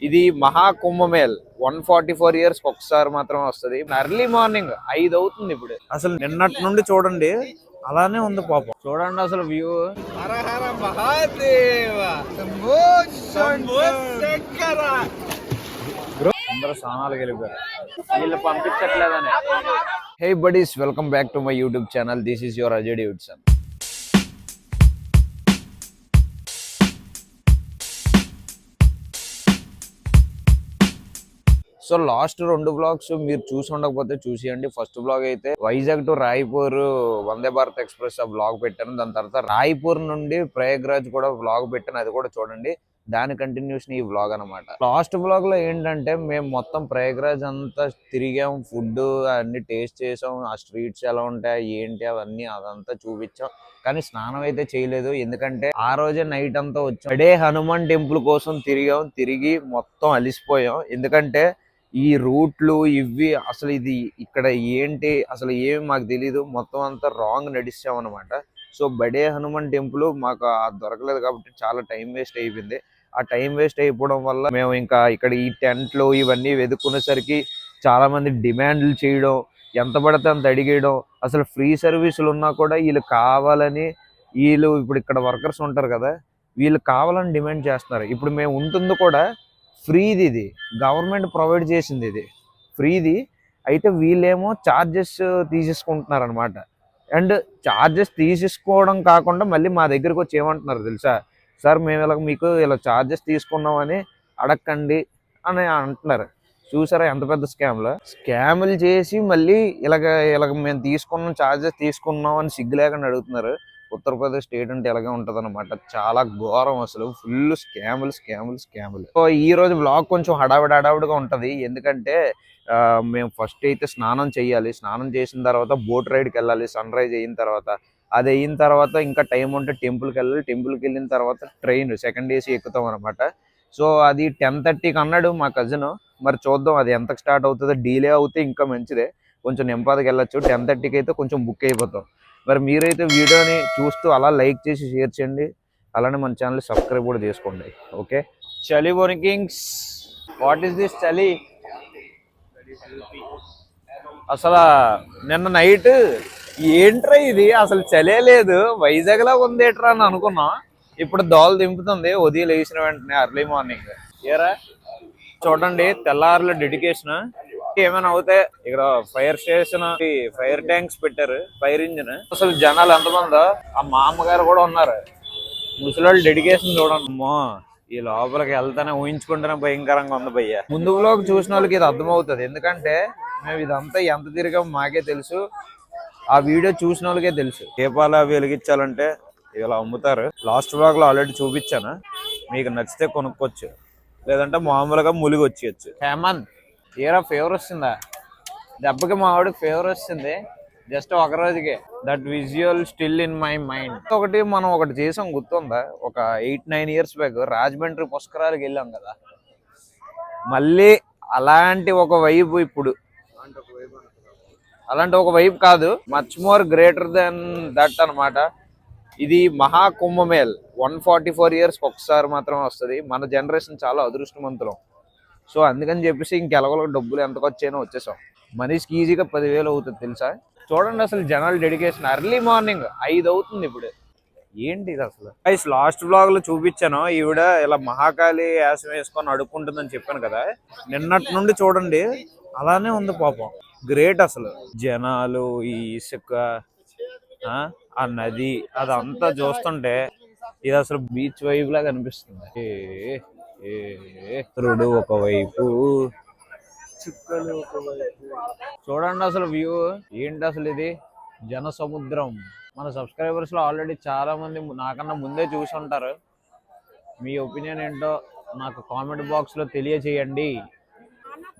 ఇది మహా కుంభమేల్ 144 ఇయర్స్ ఒకసారి మాత్రం వస్తుంది. ఎర్లీ మార్నింగ్ 5 అవుతుంది ఇప్పుడు. అసలు నిన్నటి నుండి చూడండి అలానే ఉంది పాపం. చూడండి అసలు వ్యూ. హర హర మహాదేవ శంభో శంకర. అందరూ స్నానాలకు వెళ్ళిపోయారు, వీళ్ళు పంపించట్లేదని. Hey buddies, welcome back to my YouTube channel. This is your Ajay Davidson. So last 2 blogs మీరు చూసి ఉండకపోతే చూసియండి. ఫస్ట్ బ్లాగ్ అయితే వైజాగ్ టు రాయ్పూర్ వందే భారత్ ఎక్స్ప్రెస్ ఆ బ్లాగ్ పెట్టాను. దాని తర్వాత రాయ్పూర్ నుండి ప్రయాగ్రాజ్ కూడా బ్లాగ్ పెట్టాను, అది కూడా చూడండి. దాని కంటిన్యూషన్ ఈ బ్లాగ్ అనమాట. లాస్ట్ బ్లాగ్ లో ఏంటంటే మేము మొత్తం ప్రయాగ్రాజ్ అంతా తిరిగాం, ఫుడ్ అన్ని టేస్ట్ చేసాం, ఆ స్ట్రీట్స్ ఎలా ఉంటాయి ఏంటి అవన్నీ అదంతా చూపించాం. కానీ స్నానం అయితే చేయలేదు, ఎందుకంటే ఆ రోజే నైట్ అంతా వచ్చాం. అడే హనుమాన్ టెంపుల్ కోసం తిరిగి మొత్తం అలిసిపోయాం. ఎందుకంటే ఈ రూట్లు ఇవి అసలు ఇది ఇక్కడ ఏంటి అసలు ఏమి మాకు తెలీదు, మొత్తం అంతా రాంగ్ నడిచాం అనమాట. సో బడే హనుమాన్ టెంపుల్ మాకు దొరకలేదు కాబట్టి చాలా టైం వేస్ట్ అయిపోయింది. ఆ టైం వేస్ట్ అయిపోవడం వల్ల మేము ఇంకా ఇక్కడ ఈ టెంట్లు ఇవన్నీ వెతుక్కునేసరికి చాలా మంది డిమాండ్లు చేయడం, ఎంత పడితే అంత అడిగేయడం. అసలు ఫ్రీ సర్వీసులు ఉన్నా కూడా వీళ్ళు కావాలని, వీళ్ళు ఇప్పుడు ఇక్కడ వర్కర్స్ ఉంటారు కదా, వీళ్ళు కావాలని డిమాండ్ చేస్తున్నారు. ఇప్పుడు మేము ఉంటుంది కూడా ఫ్రీది, ఇది గవర్నమెంట్ ప్రొవైడ్ చేసింది, ఇది ఫ్రీది. అయితే వీళ్ళేమో ఛార్జెస్ తీసేసుకుంటున్నారు అనమాట. అండ్ ఛార్జెస్ తీసేసుకోవడం కాకుండా మళ్ళీ మా దగ్గరకు వచ్చి ఏమంటున్నారు తెలుసా, సార్ మేము ఇలా మీకు ఇలా ఛార్జెస్ తీసుకున్నామని అడగండి అని అంటున్నారు. చూసారా ఎంత పెద్ద స్కామ్లు చేసి మళ్ళీ ఇలాగ మేము తీసుకున్నాం, ఛార్జెస్ తీసుకున్నాం అని సిగ్గు లేకుండా అడుగుతున్నారు. ఉత్తరప్రదేశ్ స్టేట్ అంటే ఎలాగే ఉంటది అనమాట, చాలా ఘోరం అసలు, ఫుల్ స్కాములు. సో ఈ రోజు బ్లాగ్ కొంచెం హడావిడిగా ఉంటది. ఎందుకంటే మేము ఫస్ట్ అయితే స్నానం చేయాలి, స్నానం చేసిన తర్వాత బోట్ రైడ్కి వెళ్ళాలి సన్ రైజ్ అయిన తర్వాత. అది అయిన తర్వాత ఇంకా టైం ఉంటే టెంపుల్కి వెళ్ళాలి, టెంపుల్కి వెళ్ళిన తర్వాత ట్రైన్ సెకండ్ ఏసీ ఎక్కుతాం అనమాట. సో అది 10:30కి అన్నాడు మా కజిన్. మరి చూద్దాం అది ఎంతకు స్టార్ట్ అవుతుందో. డీలే అవుతే ఇంకా మంచిదే, కొంచెం నెంపాదికి వెళ్ళొచ్చు. 10:30కి అయితే కొంచెం బుక్ అయిపోతాం. మరి మీరైతే వీడియోని చూస్తూ అలా లైక్ చేసి షేర్ చేయండి, అలానే మన ఛానల్ సబ్స్క్రైబ్ కూడా చేసుకోండి. ఓకే, చలి వొనికింగ్స్, వాట్ ఈస్ దిస్ చలి? అసలు నిన్న నైట్ ఏంట్రా ఇది, అసలు చలే లేదు, వైజాగ్ లా ఉందేట్రా అని అనుకున్నాం. ఇప్పుడు దోలు దింపుతుంది ఉదయం లేచిన వెంటనే ఎర్లీ మార్నింగ్. ఏరా చూడండి తెల్లారుల డెడికేషన్. ఏమైనా అవుతాయి ఇక్కడ ఫైర్ స్టేషన్, ఫైర్ ట్యాంక్స్ పెట్టారు, ఫైర్ ఇంజిన్. అసలు జనాలు ఎంతమందో, ఆ మా అమ్మగారు కూడా ఉన్నారు. ముసలి డెడికేషన్ చూడండి. అమ్మో, ఈ లోపలికి వెళ్తానే ఊహించుకుంటేనే భయంకరంగా ఉంది భయ్య. ముందు బ్లాగ్ చూసిన వాళ్ళకి ఇది అర్థమవుతుంది, ఎందుకంటే మేము ఇదంతా ఎంత తిరిగాం మాకే తెలుసు, ఆ వీడియో చూసిన వాళ్ళకే తెలుసు. దీపాలు అవి వెలిగించాలంటే ఇలా అమ్ముతారు. లాస్ట్ బ్లాగ్ లో ఆల్రెడీ చూపించాను, మీకు నచ్చితే కొనుక్కోవచ్చు, లేదంటే మామూలుగా ములిగి వచ్చేయచ్చు. హేమంత్ ఏరా ఫేవర్ వస్తుందా? దెబ్బకి మా వాడికి ఫేవర్ వస్తుంది జస్ట్ ఒక రోజుకే. That visual still in my mind. మనం ఒకటి చేసాం గుర్తుందా, ఒక 8-9 ఇయర్స్ బ్యాక్ రాజమండ్రి పుష్కరాలకు వెళ్ళాం కదా, మళ్ళీ అలాంటి ఒక వైబ్ ఇప్పుడు. అలాంటి ఒక వైబ్ కాదు, much more greater than that అనమాట. ఇది మహా కుంభమేల్ 144 ఇయర్స్ ఒకసారి మాత్రం వస్తుంది. మన జనరేషన్ చాలా అదృష్టవంతులం. సో అందుకని చెప్పేసి ఇంకెలగలో డబ్బులు ఎంత వచ్చాయో వచ్చేసాం. మనిషికి ఈజీగా 10,000 అవుతుంది తెలుసా. చూడండి అసలు జనాల డెడికేషన్. ఎర్లీ మార్నింగ్ 5 అవుతుంది ఇప్పుడు. ఏంటి ఇది అసలు? లాస్ట్ బ్లాగ్ లో చూపించాను, ఈవిడ ఇలా మహాకాళి యాసం వేసుకొని అడుక్కుంటుందని చెప్పాను కదా. నిన్నటి నుండి చూడండి అలానే ఉంది పాపం. గ్రేట్ అసలు. జనాలు, ఈ ఇసుక, ఆ నది, అదంతా చూస్తుంటే ఇది అసలు బీచ్ వైబ్ లాగా అనిపిస్తుంది. రుడు ఒకవైపు, చుక్కలు ఒకవైపు. చూడండి అసలు వ్యూ ఏంటి అసలు, ఇది జన సముద్రం. మన సబ్స్క్రైబర్స్ లో ఆల్రెడీ చాలా మంది నాకన్నా ముందే చూసి ఉంటారు. మీ ఒపీనియన్ ఏంటో నాకు కామెంట్ బాక్స్ లో తెలియచేయండి.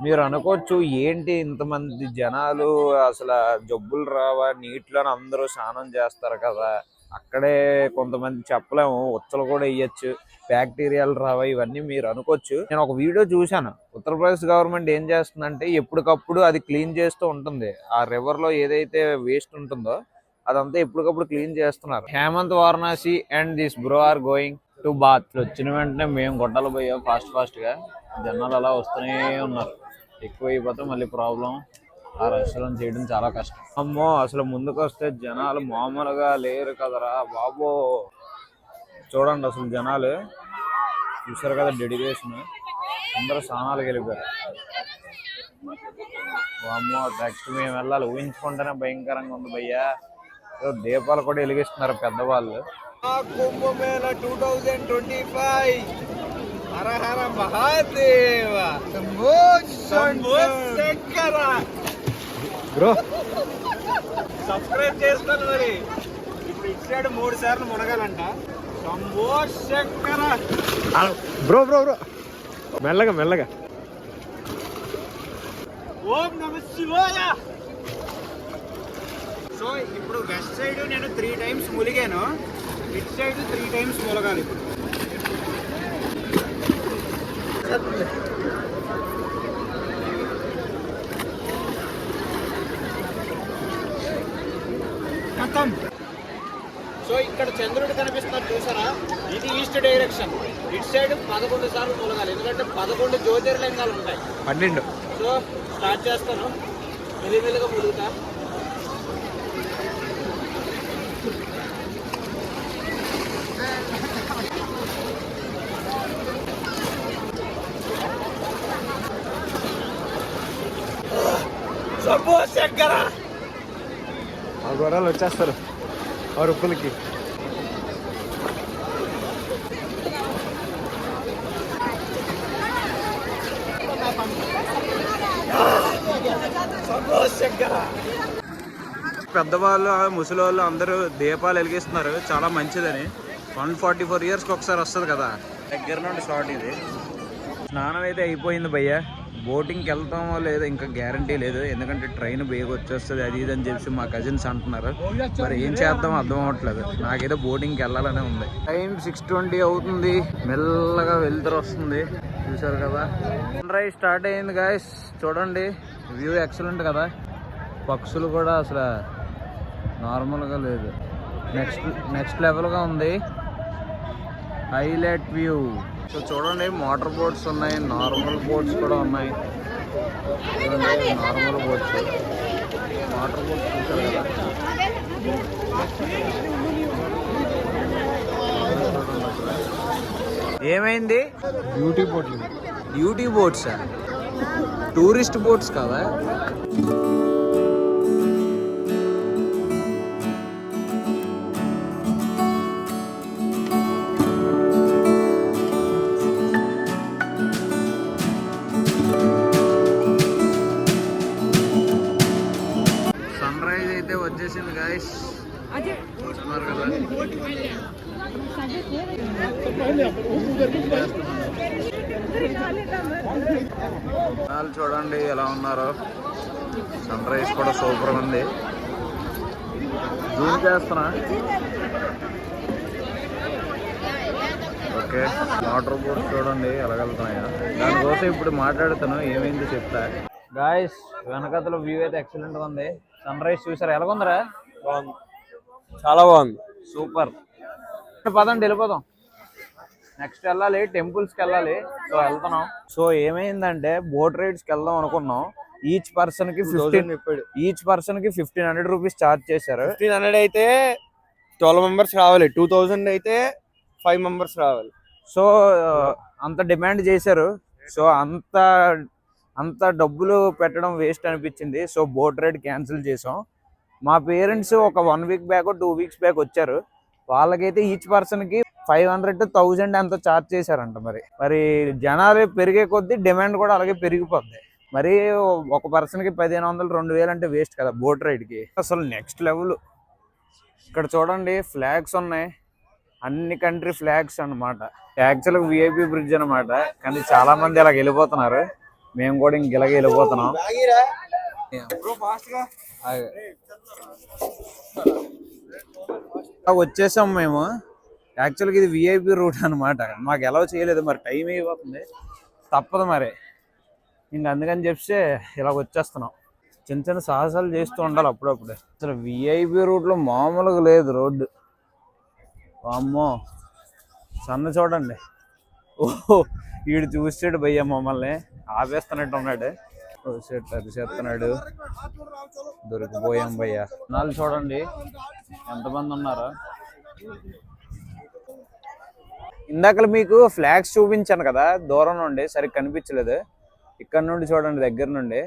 మీరు అనుకోవచ్చు ఏంటి ఇంతమంది జనాలు, అసలు జబ్బులు రావా, నీటిలోనే అందరూ స్నానం చేస్తారు కదా, అక్కడే కొంతమంది చెప్పలేము, ఉచ్చలు కూడా వేయచ్చు, బ్యాక్టీరియాలు రావా, ఇవన్నీ మీరు అనుకోవచ్చు. నేను ఒక వీడియో చూశాను, ఉత్తరప్రదేశ్ గవర్నమెంట్ ఏం చేస్తుందంటే ఎప్పటికప్పుడు అది క్లీన్ చేస్తూ ఉంటుంది. ఆ రివర్ లో ఏదైతే వేస్ట్ ఉంటుందో అదంతా ఎప్పటికప్పుడు క్లీన్ చేస్తున్నారు. Hemant Varanasi and this bro are going. To bath వచ్చిన వెంటనే మేము గొడ్డలు పోయా ఫాస్ట్గా జనాలు అలా వస్తూనే ఉన్నారు. ఎక్కువ అయిపోతే మళ్ళీ ప్రాబ్లం. ఆ రెస్టారెంట్ చేయడం చాలా కష్టం. అమ్మో అసలు ముందుకు వస్తే జనాలు మామూలుగా లేరు కదరా బాబో. చూడండి అసలు జనాలు చూసారు కదా, డెడికేషన్. అందరూ స్నానాలకు వెళ్ళిపోయారు. అమ్మో నెక్స్ట్ మేము వెళ్ళాలి. ఊహించుకుంటేనే భయంకరంగా ఉంది భయ్యా. దీపాలు కూడా వెలిగిస్తున్నారు పెద్దవాళ్ళు. కుంభమేళ 2025 హర హర మహాదేవ శంభో శంకర. బ్రో సబ్స్క్రైబ్ చేసుకోండి. మరి ఇప్పుడు ఇటు సైడ్ 3 సార్లు మునగాలంట. Shambho Shankara. Bro bro bro మెల్లగా మెల్లగా. ఓం నమః శివాయ. సో ఇప్పుడు వెస్ట్ సైడ్ నేను 3 times ములిగాను. ఇటు సైడ్ 3 times ములగాలి. ఖతం. సో ఇక్కడ చంద్రుడు కనిపిస్తున్నారు చూసారా, ఇది ఈస్ట్ డైరెక్షన్. ఇటు సైడ్ 11 సార్లు ములగాలి, ఎందుకంటే 11 జ్యోతిర్లింగాలు ఉంటాయి. 12. సో స్టార్ట్ చేస్తాను, మెల్లిమెల్లిగా ములుగుతా. ఆ గొర్రెలు వచ్చేస్తారు ఆ రుక్కులకి. పెద్దవాళ్ళు ముసలి వాళ్ళు అందరూ దీపాలు వెలిగిస్తున్నారు, చాలా మంచిదని. 144 yearsకి ఒకసారి వస్తుంది కదా. దగ్గర నుండి షార్ట్ ఇది. స్నానం అయితే అయిపోయింది భయ్య. బోటింగ్కి వెళ్తామో లేదో ఇంకా గ్యారంటీ లేదు, ఎందుకంటే ట్రైన్ బేగ వచ్చేస్తుంది అది ఇది అని చెప్పి మా కజిన్స్ అంటున్నారు. మరి ఏం చేద్దాం అర్థం అవ్వట్లేదు. నాకేదో బోటింగ్కి వెళ్ళాలనే ఉంది. టైం 6:20 అవుతుంది. మెల్లగా వెళ్తురు వస్తుంది, చూసారు కదా. సన్ రైజ్ స్టార్ట్ అయింది గాయస్. చూడండి వ్యూ ఎక్సలెంట్ కదా. పక్షులు కూడా అసలు నార్మల్గా లేదు, నెక్స్ట్ లెవెల్గా ఉంది. Highlight view. సో చూడండి మోటార్ బోట్స్ ఉన్నాయి, నార్మల్ బోట్స్ కూడా ఉన్నాయి. చూడండి నార్మల్ బోట్స్, వాటర్ బోట్స్ చూసారు కదా. ఏమైంది? డ్యూటీ బోట్సా? టూరిస్ట్ బోట్స్ కదా. వచ్చేసింది గాయస్, చూస్తున్నారు కదా. చూడండి ఎలా ఉన్నారో. సన్ రైజ్ కూడా సూపర్ ఉంది. జూమ్ చేస్తున్నా. ఓకే వాటర్ బోట్స్ చూడండి ఎలా వెళ్తున్నాయో. దానికోసం ఇప్పుడు మాట్లాడుతాను, ఏమైంది చెప్తా. గాయస్ వెనకతలో వ్యూ అయితే ఎక్సలెంట్ ఉంది. సన్ రైజ్ చూసారా, ఎలాగుందరా? బాగుంది, చాలా బాగుంది, సూపర్. పదండి వెళ్ళిపోదాం. నెక్స్ట్ వెళ్ళాలి, టెంపుల్స్కి వెళ్ళాలి. సో వెళ్తున్నాం. సో ఏమైందంటే బోట్ రైడ్స్కి వెళ్దాం అనుకున్నాం. ఈచ్ పర్సన్ కి 1500 రూపీస్ ఛార్జ్ చేశారు. 1500 అయితే 12 మెంబర్స్ రావాలి, 2000 అయితే 5 మెంబర్స్ రావాలి. సో అంత డిమాండ్ చేశారు. సో అంత డబ్బులు పెట్టడం వేస్ట్ అనిపించింది. సో బోట్ రైడ్ క్యాన్సిల్ చేసాం. మా పేరెంట్స్ ఒక 1 week బ్యాక్ 2 weeks బ్యాక్ వచ్చారు. వాళ్ళకైతే ఈచ్ పర్సన్ కి 500 to 1000 అంత ఛార్జ్ చేశారంట. మరి జనాలు పెరిగే కొద్దీ డిమాండ్ కూడా అలాగే పెరిగిపోద్ది. మరి ఒక పర్సన్ కి 1500 2000 అంటే వేస్ట్ కదా బోట్ రైడ్ కి. అసలు నెక్స్ట్ లెవెల్. ఇక్కడ చూడండి ఫ్లాగ్స్ ఉన్నాయి, అన్ని కంట్రీ ఫ్లాగ్స్ అన్నమాట. యాక్చువల్గా విఐపి బ్రిడ్జ్ అనమాట, కానీ చాలా మంది అలా వెళ్ళిపోతున్నారు. మేము కూడా ఇంక ఇలాగే వెళ్ళిపోతున్నాం. వచ్చేసాం మేము. యాక్చువల్గా ఇది విఐపి రూట్ అనమాట, మాకు ఎలా చేయలేదు. మరి టైం అయిపోతుంది, తప్పదు మరి. ఇంక అందుకని చెప్పి ఇలా వచ్చేస్తున్నాం. చిన్న చిన్న సాహసాలు చేస్తూ ఉండాలి అప్పుడప్పుడు. అసలు విఐపి రూట్లో మామూలుగా లేదు రోడ్డు. అమ్మో సన్న చూడండి. ఓహో వీడు చూసాడు భయ్య మమ్మల్ని ఆపేస్తున్నట్టు ఉన్నాడు. అరిచేస్తున్నాడు. దొరికిపోయాం భయ్య. నాలుగు చూడండి ఎంతమంది ఉన్నారో. ఇందాక మీకు ఫ్లాగ్స్ చూపించాను కదా దూరం నుండి, సరిగ్గా కనిపించలేదు. ఇక్కడ నుండి చూడండి దగ్గర నుండి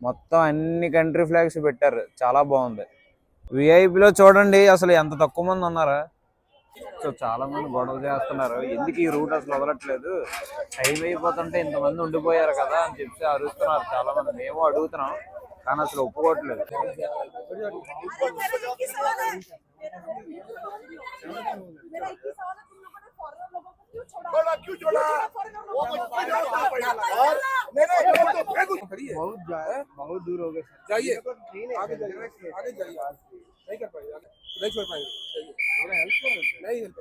మొత్తం అన్ని కంట్రీ ఫ్లాగ్స్ పెట్టారు, చాలా బాగుంది. విఐపిలో చూడండి అసలు ఎంత తక్కువ మంది ఉన్నారా. సో చాలా మంది గొడవ చేస్తున్నారు, ఎందుకు ఈ రూట్ అసలు వదలట్లేదు, టైం అయిపోతుంటే ఇంతమంది ఉండిపోయారు కదా అని చెప్పి అడుగుతున్నారు చాలా మంది. మేము అడుగుతున్నాం కానీ అసలు ఒప్పుకోవట్లేదు. बहुत दूर हो गए, जाइए आगे जाइए, आगे जाइए, नहीं कर पाएंगे, नहीं छोड़ पाएंगे, नहीं हेल्प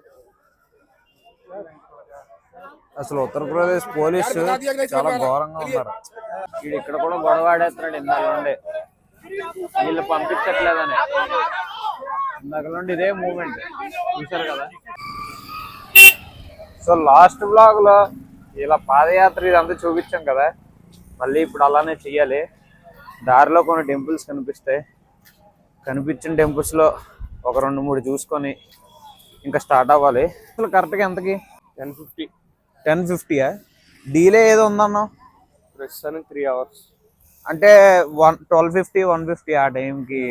అసలు ఉత్తరప్రదేశ్ పోలీసు చాలా ఘోరంగా ఉన్నారు. వీడు ఇక్కడ కూడా గొడవ ఆడేస్తున్నాడు ఇందాక నుండి, వీళ్ళు పంపించట్లేదని. ఇందాక నుండి ఇదే మూమెంట్ చూసారు కదా. సో లాస్ట్ బ్లాగ్ లో ఇలా పాదయాత్ర ఇదంతా చూపించాం కదా, మళ్ళీ ఇప్పుడు అలానే చెయ్యాలి. దారిలో కొన్ని టెంపుల్స్ కనిపిస్తాయి, కనిపించిన టెంపుల్స్ లో ఒక 2-3 చూసుకొని ఇంకా స్టార్ట్ అవ్వాలి. అసలు కరెక్ట్గా ఎంతకి 10:50 10:50 డీలే ఏదో ఉందన్నా ప్రస్తుతానికి 3 hours అంటే 12:50 1:50 ఆ టైంకి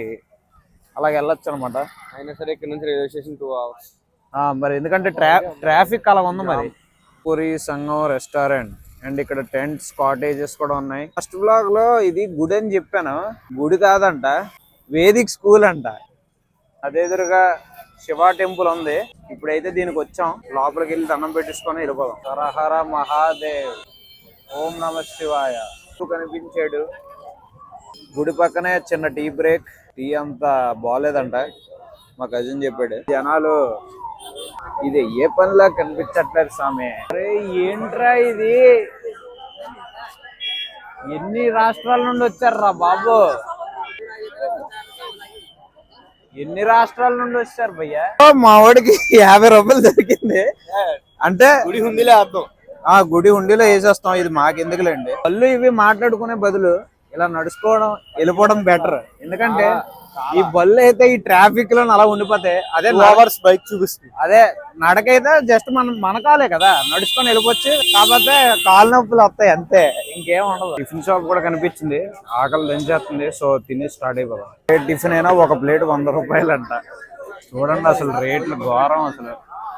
అలాగ వెళ్ళొచ్చు అనమాట. అయినా సరే ఇక్కడ నుంచి రైల్వే స్టేషన్ 2 hours. మరి ఎందుకంటే ట్రాఫిక్ అలా ఉంది. మరి పూరి సంగం రెస్టారెంట్ అండ్ ఇక్కడ టెంట్స్ కాటేజెస్ కూడా ఉన్నాయి. ఫస్ట్ బ్లాగ్ లో ఇది గుడి అని చెప్పాను, గుడి కాదంట, వేదిక్ స్కూల్ అంట. అదే ఎదురుగా శివ టెంపుల్ ఉంది. ఇప్పుడైతే దీనికి వచ్చాం, లోపలికి వెళ్ళి దండం పెట్టించుకొని వెళ్ళిపోదాం. హరహర మహాదేవ్, ఓం నమ శివాయ కనిపించాడు. గుడి పక్కనే చిన్న టీ బ్రేక్. టీ అంత బాగాలేదంట మా కజిన్ చెప్పాడు. జనాలు ఇది ఏ పనిలా కనిపించట్లేదు స్వామి. అరే ఏంట్రా ఇది, ఎన్ని రాష్ట్రాల నుండి వచ్చారా బాబు, ఎన్ని రాష్ట్రాల నుండి వచ్చారు భయ్యా. మా వాడికి 50 రూపాయలు దొరికింది. అంటే గుడి హుండీలో అర్థం, గుడి హుండీలో వేసేస్తాం, ఇది మాకెందుకులేండి. వాళ్ళు ఇవి మాట్లాడుకునే బదులు ఇలా నడుచుకోవడం వెళ్ళిపోవడం బెటర్. ఎందుకంటే ఈ బళ్ళు అయితే ఈ ట్రాఫిక్ లో అలా ఉండిపోతే, అదే 2 hours బైక్ చూపిస్తుంది. అదే నడకైతే జస్ట్ మన కాలే కదా, నడుచుకొని వెళ్ళిపోవచ్చు. కాకపోతే కాలు నొప్పులు వస్తాయి అంతే, ఇంకేం ఉండదు. టిఫిన్ షాప్ కూడా కనిపించింది, ఆకలి దంచేస్తుంది. సో తిని స్టార్ట్ అయిపోదాం. టిఫిన్ అయినా ఒక ప్లేట్ 100 రూపాయలు అంట. చూడండి అసలు రేట్లు ఘోరం. అసలు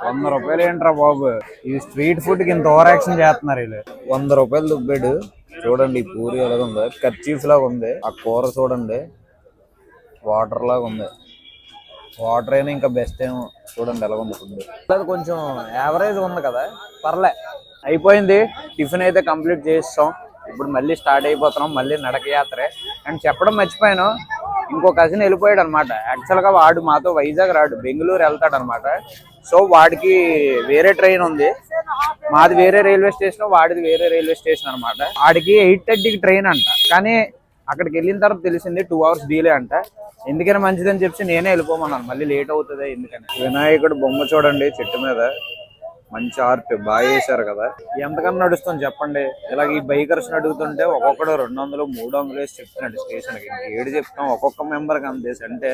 100 రూపాయలు ఏంట్రా బాబు, ఈ స్ట్రీట్ ఫుడ్ కి ఇంత ఓవర్ యాక్షన్ చేస్తున్నారు వీళ్ళు. 100 రూపాయలు దుబ్బాడు. చూడండి ఈ పూరి ఎలాగ ఉంది, కర్చీఫ్ లాగా ఉంది. ఆ కూర చూడండి వాటర్ లాగా ఉంది. వాటర్ అయినా ఇంకా బెస్ట్ ఏమో. చూడండి ఎలా ఉంది ఫుడ్. అది కొంచెం యావరేజ్ ఉంది కదా, పర్లే. అయిపోయింది టిఫిన్ అయితే కంప్లీట్ చేస్తాం. ఇప్పుడు మళ్ళీ స్టార్ట్ అయిపోతున్నాం, మళ్ళీ నడక యాత్రే. అండ్ చెప్పడం మర్చిపోయాను, ఇంకో కజిన్ వెళ్ళిపోయాడు అనమాట. యాక్చువల్గా వాడు మాతో వైజాగ్ రాడు, బెంగళూరు వెళ్తాడు అనమాట. సో వాడికి వేరే ట్రైన్ ఉంది, మాది వేరే రైల్వే స్టేషన్, వాడిది వేరే రైల్వే స్టేషన్ అనమాట. వాడికి 8:30కి ట్రైన్ అంట. కానీ అక్కడికి వెళ్ళిన తర్వాత తెలిసింది 2 hours డీలే అంట. ఎందుకైనా మంచిదని చెప్పి నేనే వెళ్ళిపోమన్నాను, మళ్ళీ లేట్ అవుతుంది ఎందుకని. వినాయకుడు బొమ్మ చూడండి చెట్టు మీద, మంచి ఆర్ట్ బాగా వేశారు కదా. ఎంతకన్నా నడుస్తాం చెప్పండి. ఇలాగ ఈ బైకర్స్ అడుగుతుంటే ఒక్కొక్కడు 200 300 వేసి చెప్తున్నాడు స్టేషన్కి. ఏడు చెప్తాం ఒక్కొక్క మెంబర్కి అందేసి అంటే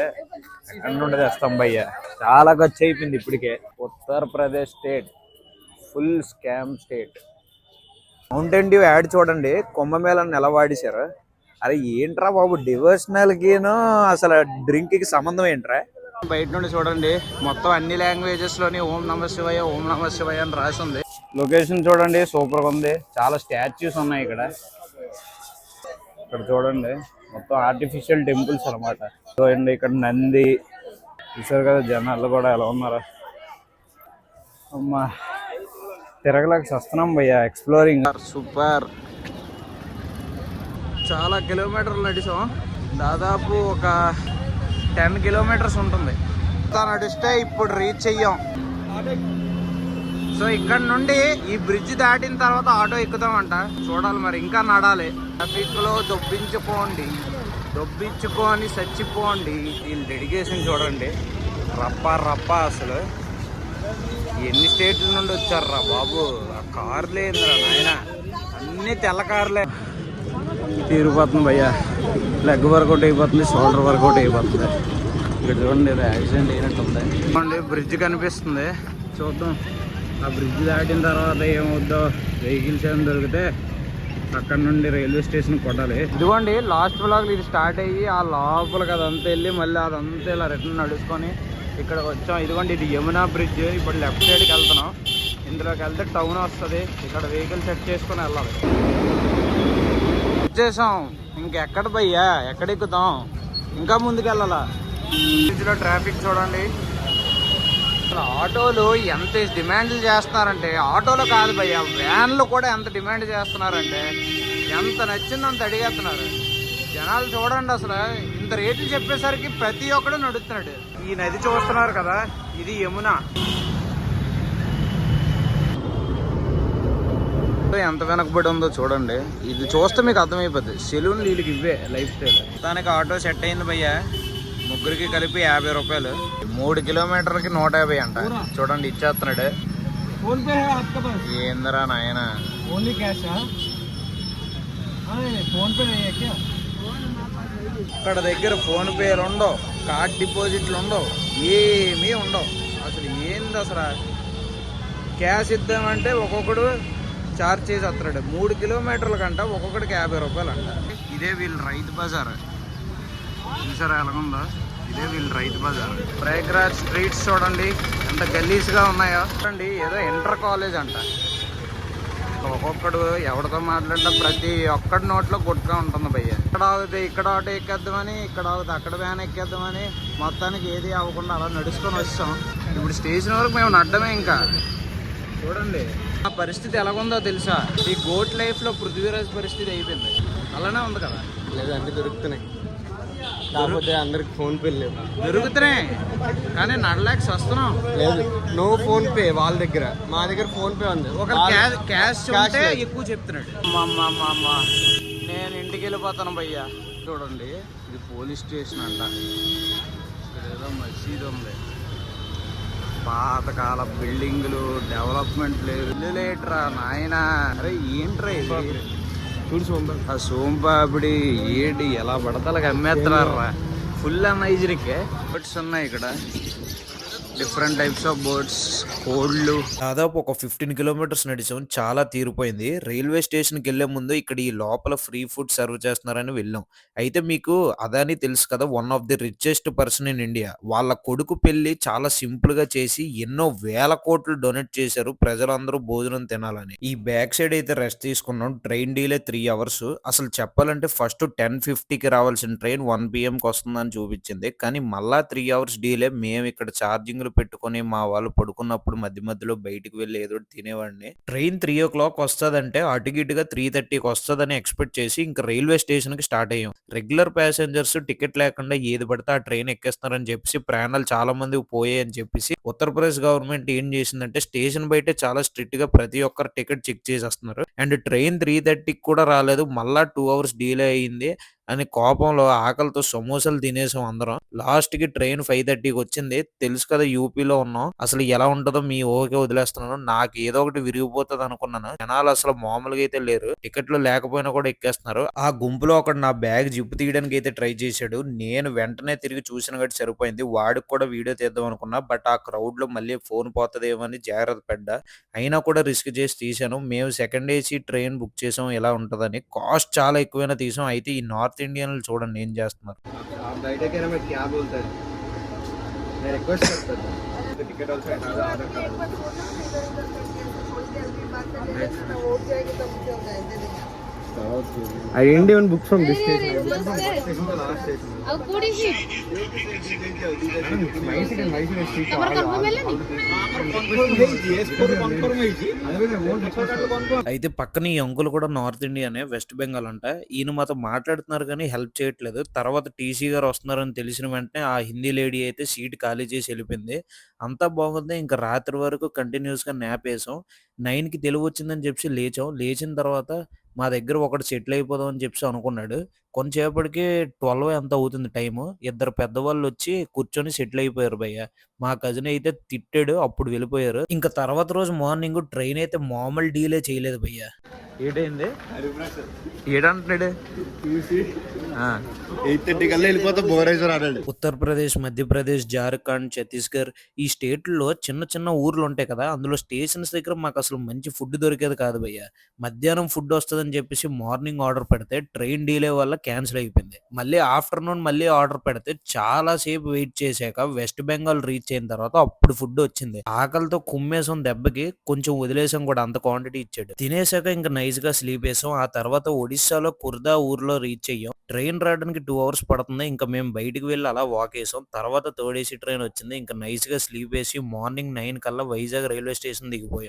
ఎక్కడి నుండి తెస్తాం భయ్య. చాలా ఖర్చు అయిపోయింది ఇప్పటికే. Uttar Pradesh state full scam state. Mountain Dew add చూడండి, కుంభమేళాన్ని ఎలా వాడేశారు. అరే ఏంట్రా బాబు, డివోషనల్ కిను అసలు డ్రింక్ కి సంబంధం ఏంట్రా. బయట నుండి చూడండి మొత్తం అన్ని లాంగ్వేజెస్ లోని ఓం నమ శివాయ ఓం నమ శివాయ అని రాసి ఉంది. లొకేషన్ చూడండి సూపర్ గా ఉంది, చాలా స్టాచ్యూస్ ఉన్నాయి ఇక్కడ. ఇక్కడ చూడండి మొత్తం ఆర్టిఫిషియల్ టెంపుల్స్ అనమాట. చూడండి ఇక్కడ నంది చూసారు కదా, జనాలు కూడా ఎలా ఉన్నారు. అమ్మా తిరగలేక వస్తున్నాం భయ్యా. Exploring super. చాలా కిలోమీటర్లు నడిచాం, దాదాపు ఒక 10 kilometers ఉంటుంది. నడిస్తే ఇప్పుడు రీచ్ అయ్యాం. సో ఇక్కడ నుండి ఈ బ్రిడ్జ్ దాటిన తర్వాత ఆటో ఎక్కుతామంట. చూడాలి మరి, ఇంకా నడాలి. ట్రాఫిక్ లో దొబ్బించుకొని చచ్చిపోండి. వీళ్ళ డెడికేషన్ చూడండి, రప్ప అసలు ఎన్ని స్టేట్ల నుండి వచ్చారా బాబు, ఆ కార్లే ఏందిరా నాయన, అన్ని తెల్ల కార్లే. తీరిపోతుంది భయ్యా, లెగ్ వర్కౌట్ అయిపోతుంది, షోల్డర్ వర్కౌట్ అయిపోతుంది. ఇక్కడ చూడండి ఏదో యాక్సిడెంట్ అయినట్టుంది. చూడండి బ్రిడ్జ్ కనిపిస్తుంది, చూద్దాం ఆ బ్రిడ్జ్ దాటిన తర్వాత ఏమవుద్దో. వెహికల్స్ ఏమైనా దొరికితే అక్కడ నుండి రైల్వే స్టేషన్ కొట్టాలి. ఇదిగోండి లాస్ట్ బ్లాగ్ ఇది స్టార్ట్ అయ్యి ఆ లోపలికి అదంతా వెళ్ళి మళ్ళీ అదంతా ఇలా రిటర్న్ నడుచుకొని ఇక్కడికి వచ్చాం. ఇదిగోండి ఇది యమునా బ్రిడ్జ్. ఇప్పుడు లెఫ్ట్ సైడ్కి వెళ్తున్నాం. ఇందులోకి వెళ్తే టౌన్ వస్తుంది. ఇక్కడ వెహికల్ సెట్ చేసుకొని వెళ్ళాలి. వచ్చేసాం. ఇంకెక్కడ భయ్యా, ఎక్కడ ఎక్కుతాం, ఇంకా ముందుకు వెళ్ళాలా. బ్రిడ్జ్లో ట్రాఫిక్ చూడండి. ఆటోలు ఎంత డిమాండ్లు చేస్తున్నారంటే, ఆటోలు కాదు భయ్యా, వ్యాన్లు కూడా ఎంత డిమాండ్ చేస్తున్నారంటే, ఎంత నచ్చింది అంత అడిగేస్తున్నారు జనాలు. చూడండి అసలు ఇంత రేట్లు చెప్పేసరికి ప్రతి ఒక్కడు నడుస్తున్నాడు. ఈ నది చూస్తున్నారు కదా, ఇది యమున. ఎంత వెనకబడి ఉందో చూడండి. ఇది చూస్తే మీకు అర్థమైపోద్ది. సెలూన్ వీళ్ళకి ఇవే లైఫ్ స్టైల్. దానికి ఆటో సెట్ అయింది భయ్యా, ముగ్గురికి కలిపి 50 రూపాయలు. 3 కిలోమీటర్లకి 150 అంట. చూడండి ఇచ్చేస్తున్నాడు. ఏందరా నాయన, ఇక్కడ దగ్గర ఫోన్ పేలు ఉండవు, కార్డ్ డిపాజిట్లు ఉండవు, ఏమీ ఉండవు. అసలు ఏంది అసలు, క్యాష్ ఇద్దామంటే ఒక్కొక్కడు చార్జ్ చేసి వస్తున్నాడు. 3 కిలోమీటర్ల కంట ఒక్కొక్కడికి 50 రూపాయలు అంట. ఇదే వీళ్ళు రైతు బజార్. చూసారా ఎలాగుందో, ఇదే వీళ్ళు రైతు బజార్. ప్రయాగ్రాజ్ స్ట్రీట్స్ చూడండి ఎంత గలీజ్గా ఉన్నాయో. చూడండి ఏదో ఇంటర్ కాలేజ్ అంట. ఒక్కొక్కడు ఎవరితో మాట్లాడినా ప్రతి ఒక్కడి నోట్లో గుట్గా ఉంటుంది భయ్య. ఇక్కడ ఆగితే ఇక్కడ ఆటో ఎక్కేద్దామని, ఇక్కడ ఆగితే అక్కడ వ్యాన్ ఎక్కేద్దామని, మొత్తానికి ఏది అవ్వకుండా అలా నడుచుకొని వచ్చాం. ఇప్పుడు స్టేషన్ వరకు మేము నడ్డమే. ఇంకా చూడండి ఆ పరిస్థితి ఎలాగుందో తెలుసా. ఈ గోట్ లైఫ్లో పృథ్వీరాజ్ పరిస్థితి అయిపోయింది. అలానే ఉంది కదా. లేదు అన్ని దొరుకుతున్నాయి, కాకపోతే అందరికి ఫోన్ పే లేవు. దొరుకుతున్నాయి కానీ నడలేక వస్తున్నాం. లేదు, నో ఫోన్ పే వాళ్ళ దగ్గర. మా దగ్గర ఫోన్ పే ఉంది. ఒక క్యాష్ ఉంటే ఎక్కువ చెప్తున్నాడు. అమ్మా నేను ఇంటికి వెళ్ళిపోతాను భయ్యా. చూడండి ఇది పోలీస్ స్టేషన్ అంట. ఇక్కడ ఏదో మసీదు ఉంది. పాతకాల బిల్డింగ్లు, డెవలప్మెంట్ లేదు. ఇల్లు లేట్రా నాయన. అరే ఏంట్రా ఇది, ఆ సోంపాపిడి ఏడి ఎలా పడతలకి అమ్మేస్తున్నారా. ఫుల్ అన్హైజీనిక్ బోట్స్ ఉన్నాయి ఇక్కడ. డిఫరెంట్ టైప్స్ ఆఫ్ బోట్స్, కోళ్ళు. దాదాపు ఒక 15 కిలోమీటర్స్ నడిచాం. చాలా తీరిపోయింది. రైల్వే స్టేషన్కి వెళ్లే ముందు ఇక్కడ ఈ లోపల ఫ్రీ ఫుడ్ సర్వ్ చేస్తున్నారని వెళ్ళాం. అయితే మీకు అదాని తెలుసు కదా, one of the richest person in India. వాళ్ళ కొడుకు పెళ్లి చాలా సింపుల్ గా చేసి ఎన్నో వేల కోట్లు డొనేట్ చేశారు ప్రజలందరూ భోజనం తినాలని. ఈ బ్యాక్ సైడ్ అయితే రెస్ట్ తీసుకున్నాం. Train delay 3 hours. అసలు చెప్పాలంటే ఫస్ట్ 10:50కి రావాల్సిన ట్రైన్ 1 PM వస్తుందని చూపించింది. కానీ మళ్ళా 3 అవర్స్ డీలే. మేము ఇక్కడ ఛార్జింగ్ పెట్టుకొని మా వాళ్ళు పడుకున్నప్పుడు మధ్య మధ్యలో బయటికి వెళ్ళి ఏదో తినేవాడిని. ట్రైన్ 3 o'clock వస్తుందంటే అటుగిటుగా 3:30కి వస్తుందని ఎక్స్పెక్ట్ చేసి ఇంకా రైల్వే స్టేషన్ కి స్టార్ట్ అయ్యాం. రెగ్యులర్ ప్యాసింజర్స్ టికెట్ లేకుండా ఏది పడితే ఆ ట్రైన్ ఎక్కేస్తున్నారని చెప్పేసి ప్రాణాలు చాలా మంది పోయాయి అని చెప్పేసి ఉత్తరప్రదేశ్ గవర్నమెంట్ ఏం చేసిందంటే స్టేషన్ బయట చాలా స్ట్రిక్ట్ గా ప్రతి ఒక్కరు టికెట్ చెక్ చేసేస్తున్నారు. అండ్ ట్రైన్ 3:30కి కూడా రాలేదు, మళ్ళా 2 hours డీలే అయ్యింది అని కోపంలో ఆకలితో సమోసాలు తినేసాం అందరం. లాస్ట్ కి ట్రైన్ 5:30కి వచ్చింది. తెలుసు కదా యూపీలో ఉన్నాం, అసలు ఎలా ఉంటుందో మీ ఊరికే వదిలేస్తున్నాను. నాకు ఏదో ఒకటి విరిగిపోతుంది అనుకున్నాను. జనాలు అసలు మామూలుగా అయితే లేరు. టికెట్లు లేకపోయినా కూడా ఎక్కేస్తున్నారు. ఆ గుంపులో ఒకడు నా బ్యాగ్ జిప్పు తీయడానికి అయితే ట్రై చేశాడు. నేను వెంటనే తిరిగి చూసిన గట్టి సరిపోయింది. వాడికి కూడా వీడియో తీద్దాం అనుకున్నా, బట్ ఆ క్రౌడ్ లో మళ్ళీ ఫోన్ పోతుందేమో అని జాగ్రత్త పడ్డా. అయినా కూడా రిస్క్ చేసి తీసాను. మేము సెకండ్ ఏసీ ట్రైన్ బుక్ చేసాం ఎలా ఉంటుందని. కాస్ట్ చాలా ఎక్కువైనా తీసాం. అయితే ఈ నార్త్ ఇండియన్ చూడండి ఏం చేస్తున్నారు. बैठे के ना मैं क्या बोलता है, मैं रिक्वेस्ट करता था ticket also Aadhaar card I didn't even book from this station. I booked from what station? The last station. ଆଉ କୋଉଠି କି My seat and my seat street. ତମର କନଫର୍ମ ହେଲାନି? అయితే పక్కన ఈ అంకుల్ కూడా నార్త్ ఇండియానే, వెస్ట్ బెంగాల్ అంట. ఈయన మాతో మాట్లాడుతున్నారు కానీ హెల్ప్ చేయట్లేదు. తర్వాత టీసీ గారు వస్తున్నారని తెలిసిన వెంటనే ఆ హిందీ లేడీ అయితే సీట్ ఖాళీ చేసి వెళ్ళిపోయింది. అంతా బాగుంది. ఇంకా రాత్రి వరకు కంటిన్యూస్ గా నాప్ వేసాం. 9కి తెలివి వచ్చిందని చెప్పి లేచాం. లేచిన తర్వాత మా దగ్గర ఒకటి సెటిల్ అయిపోదాం అని చెప్పి అనుకున్నాడు. కొంతసేపటికి 12 ఎంత అవుతుంది టైము. ఇద్దరు పెద్దవాళ్ళు వచ్చి కూర్చొని సెటిల్ అయిపోయారు భయ్య. మా కజిన్ అయితే తిట్టాడు. అప్పుడు వెళ్ళిపోయారు. ఇంకా తర్వాత రోజు మార్నింగ్ ట్రైన్ అయితే మామూలు డీలే చేయలేదు భయ్య. ఏటైంది ఏడంటున్నాడు 8:30 కల్లా వెళ్ళిపోతే భువనేశ్వర్ ఆడాడు. ఉత్తరప్రదేశ్, మధ్యప్రదేశ్, జార్ఖండ్, ఛత్తీస్గఢ్ ఈ స్టేట్‌ల్లో చిన్న చిన్న ఊర్లు ఉంటాయి కదా! అందులో స్టేషన్స్ దగ్గర మాకసలు మంచి ఫుడ్ దొరికేది కాదు భయ్య. మధ్యాహ్నం ఫుడ్ వస్తదని చెప్పేసి మార్నింగ్ ఆర్డర్ పెడితే ట్రైన్ డీలే వల్ల క్యాన్సిల్ అయిపోయింది. మళ్ళీ ఆఫ్టర్‌నూన్ మళ్ళీ ఆర్డర్ పెడితే చాలా సేపు వెయిట్ చేశాక వెస్ట్ బెంగాల్ రీచ్ అయిన తర్వాత అప్పుడు ఫుడ్ వచ్చింది. ఆకలితో కుమ్మేసాం దెబ్బకి. కొంచెం వదిలేసాం కూడా అంత క్వాంటిటీ ఇచ్చాడు. తినేసాక ఇంక నైస్‌గా స్లీప్ ఏసాం. ఆ తర్వాత ఒడిస్సాలో కుర్దా ఊర్లో రీచ్ అయ్యాం. ట్రైన్ రావడానికి 2 అవర్స్ పడుతుంది. ఇంకా మేము బయటికి వెళ్లి అలా వాక్ ఏసాం. తర్వాత థర్డ్ ఏసీ ట్రైన్ వచ్చింది. ఇంకా నైస్‌గా స్లీప్ ఏసి మార్నింగ్ 9 కల్లా వైజాగ్ రైల్వే స్టేషన్ దిగిపోయాం.